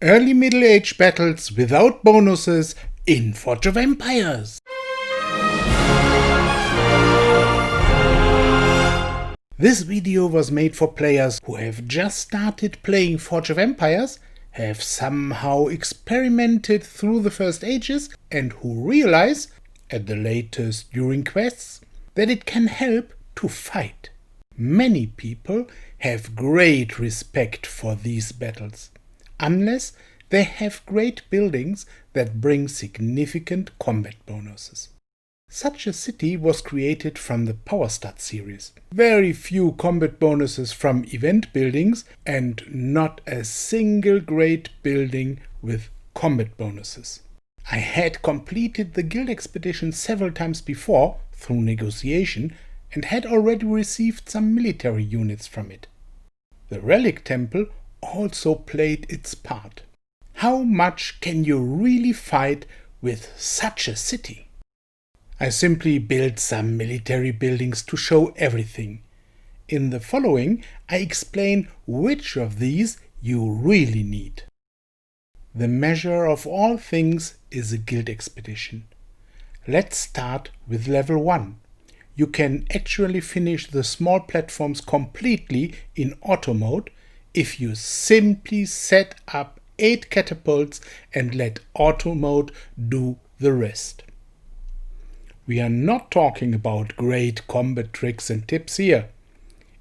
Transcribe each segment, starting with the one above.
Early Middle Age battles without bonuses in Forge of Empires. This video was made for players who have just started playing Forge of Empires, have somehow experimented through the first ages, and who realize, at the latest during quests, that it can help to fight. Many people have great respect for these battles, unless they have great buildings that bring significant combat bonuses. Such a city was created from the PowerStart series. Very few combat bonuses from event buildings and not a single great building with combat bonuses. I had completed the guild expedition several times before through negotiation and had already received some military units from it. The relic temple also played its part. How much can you really fight with such a city? I simply built some military buildings to show everything. In the following, I explain which of these you really need. The measure of all things is a guild expedition. Let's start with level 1. You can actually finish the small platforms completely in auto mode if you simply set up 8 catapults and let auto mode do the rest. We are not talking about great combat tricks and tips here.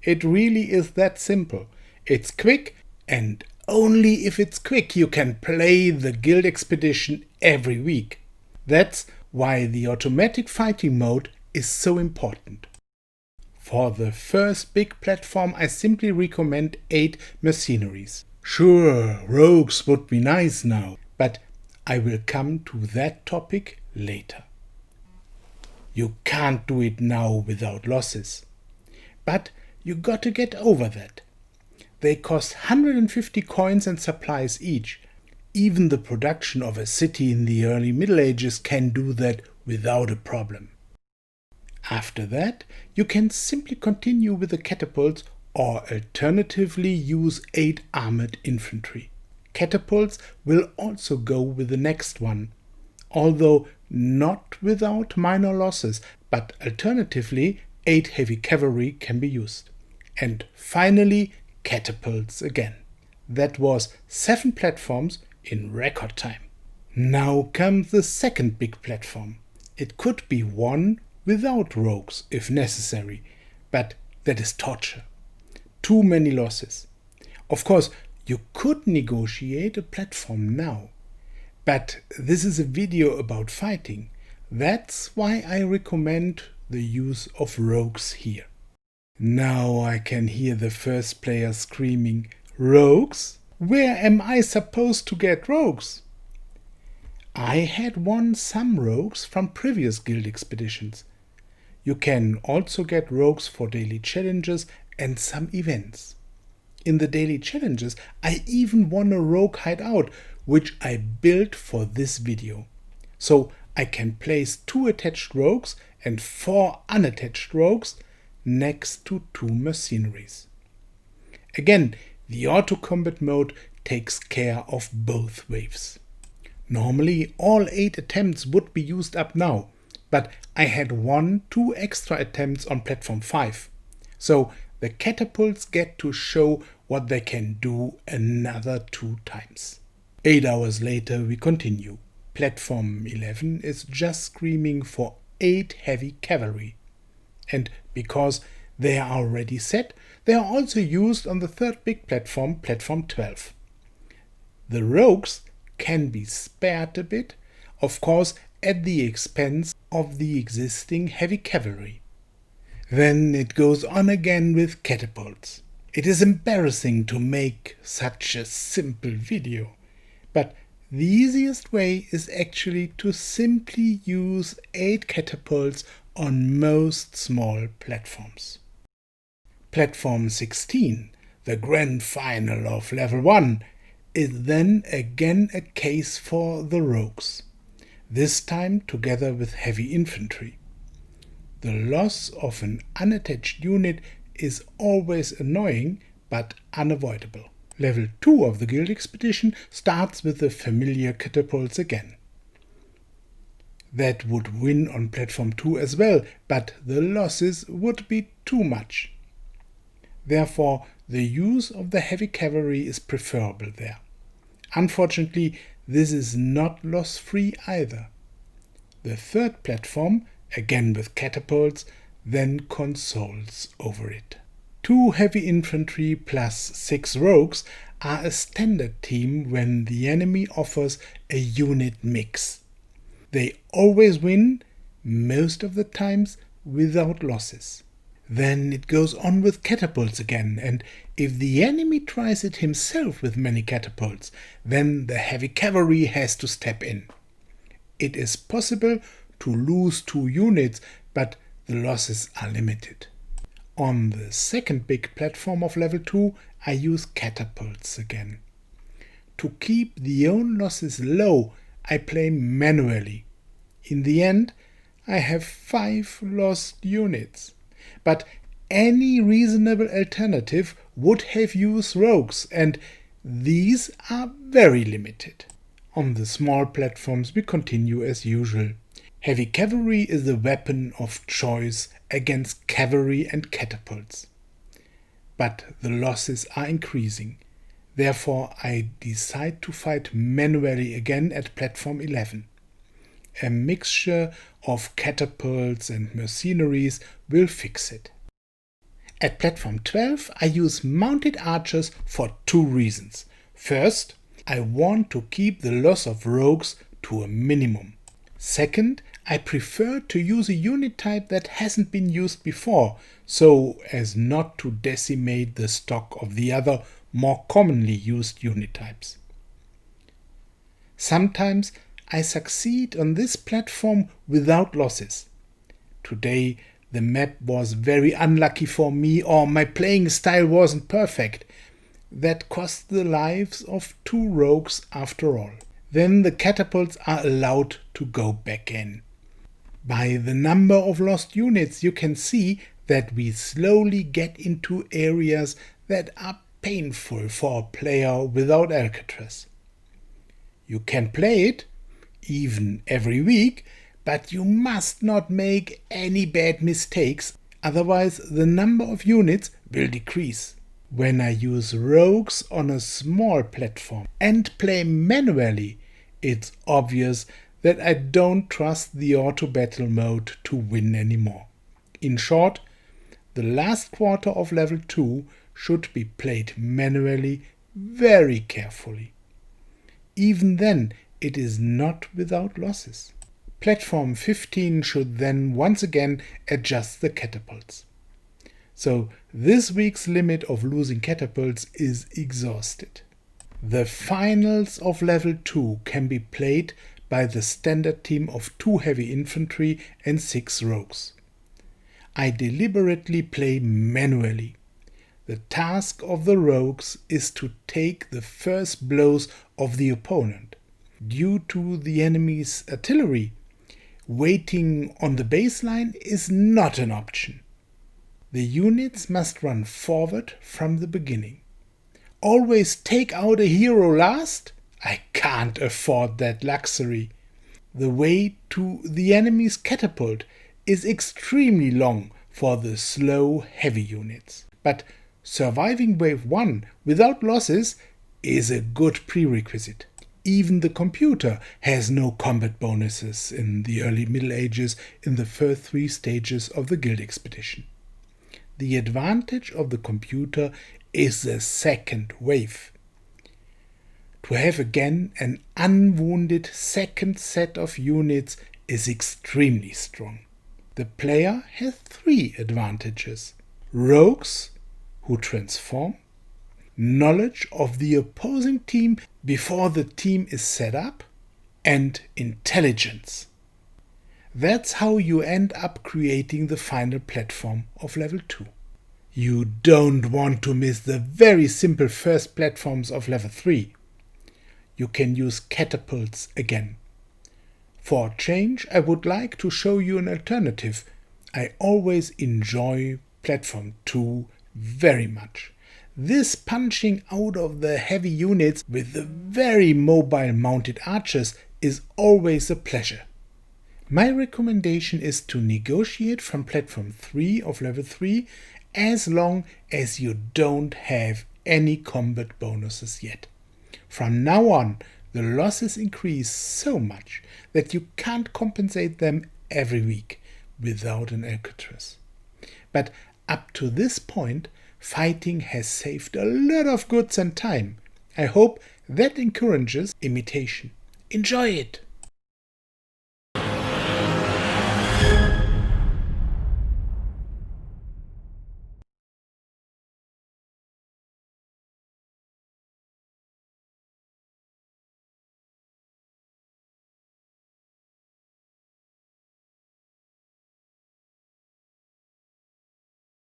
It really is that simple. It's quick, and only if it's quick you can play the guild expedition every week. That's why the automatic fighting mode is so important. For the first big platform I simply recommend 8 mercenaries. Sure, rogues would be nice now, but I will come to that topic later. You can't do it now without losses. But you got to get over that. They cost 150 coins and supplies each. Even the production of a city in the early Middle Ages can do that without a problem. After that, you can simply continue with the catapults or alternatively use 8 armored infantry. Catapults will also go with the next one, although not without minor losses, but alternatively 8 heavy cavalry can be used. And finally, catapults again. That was 7 platforms in record time. Now comes the second big platform. It could be one without rogues if necessary, but that is torture. Too many losses. Of course, you could negotiate a platform now. But this is a video about fighting. That's why I recommend the use of rogues here. Now I can hear the first player screaming, "Rogues? Where am I supposed to get rogues?" I had won some rogues from previous guild expeditions. You can also get rogues for daily challenges and some events. In the daily challenges, I even won a rogue hideout, which I built for this video. So I can place 2 attached rogues and 4 unattached rogues next to 2 mercenaries. Again, the auto combat mode takes care of both waves. Normally all 8 attempts would be used up now, but I had 2 extra attempts on platform 5. So the catapults get to show what they can do another 2 times. 8 hours later we continue. Platform 11 is just screaming for 8 heavy cavalry. And because they are already set, they are also used on the third big platform, platform 12. The rogues can be spared a bit, of course at the expense of the existing heavy cavalry. Then it goes on again with catapults. It is embarrassing to make such a simple video, but the easiest way is actually to simply use 8 catapults on most small platforms. Platform 16, the grand final of level 1, is then again a case for the rogues, this time together with heavy infantry. The loss of an unattached unit is always annoying but unavoidable. Level 2 of the Guild Expedition starts with the familiar catapults again. That would win on platform 2 as well, but the losses would be too much. Therefore, the use of the heavy cavalry is preferable there. Unfortunately, this is not loss-free either. The third platform, again with catapults, then consoles over it. 2 heavy infantry plus 6 rogues are a standard team when the enemy offers a unit mix. They always win, most of the times without losses. Then it goes on with catapults again, and if the enemy tries it himself with many catapults, then the heavy cavalry has to step in. It is possible to lose 2 units, but the losses are limited. On the second big platform of level 2, I use catapults again. To keep the own losses low, I play manually. In the end, I have 5 lost units. But any reasonable alternative would have used rogues, and these are very limited. On the small platforms we continue as usual. Heavy cavalry is the weapon of choice against cavalry and catapults. But the losses are increasing. Therefore I decide to fight manually again at platform 11. A mixture of catapults and mercenaries will fix it. At platform 12 I use mounted archers for 2 reasons. First, I want to keep the loss of rogues to a minimum. Second, I prefer to use a unit type that hasn't been used before, so as not to decimate the stock of the other more commonly used unit types. Sometimes I succeed on this platform without losses. Today the map was very unlucky for me, or my playing style wasn't perfect. That cost the lives of 2 rogues after all. Then the catapults are allowed to go back in. By the number of lost units you can see that we slowly get into areas that are painful for a player without Alcatraz. You can play it, even every week, but you must not make any bad mistakes, otherwise the number of units will decrease. When I use rogues on a small platform and play manually, it's obvious that I don't trust the auto battle mode to win anymore. In short, the last quarter of level 2 should be played manually very carefully. Even then, it is not without losses. Platform 15 should then once again adjust the catapults. So this week's limit of losing catapults is exhausted. The finals of level 2 can be played by the standard team of 2 heavy infantry and 6 rogues. I deliberately play manually. The task of the rogues is to take the first blows of the opponent. Due to the enemy's artillery, waiting on the baseline is not an option. The units must run forward from the beginning. Always take out a hero last? I can't afford that luxury. The way to the enemy's catapult is extremely long for the slow heavy units. But surviving wave 1 without losses is a good prerequisite. Even the computer has no combat bonuses in the early Middle Ages in the first 3 stages of the Guild Expedition. The advantage of the computer is the second wave. To have again an unwounded second set of units is extremely strong. The player has 3 advantages: rogues who transform, knowledge of the opposing team before the team is set up, and intelligence. That's how you end up creating the final platform of level 2. You don't want to miss the very simple first platforms of level 3. You can use catapults again. For a change, I would like to show you an alternative. I always enjoy platform 2 very much. This punching out of the heavy units with the very mobile mounted archers is always a pleasure. My recommendation is to negotiate from platform 3 of level 3 as long as you don't have any combat bonuses yet. From now on, the losses increase so much that you can't compensate them every week without an Alcatraz. But up to this point, fighting has saved a lot of goods and time. I hope that encourages imitation. Enjoy it!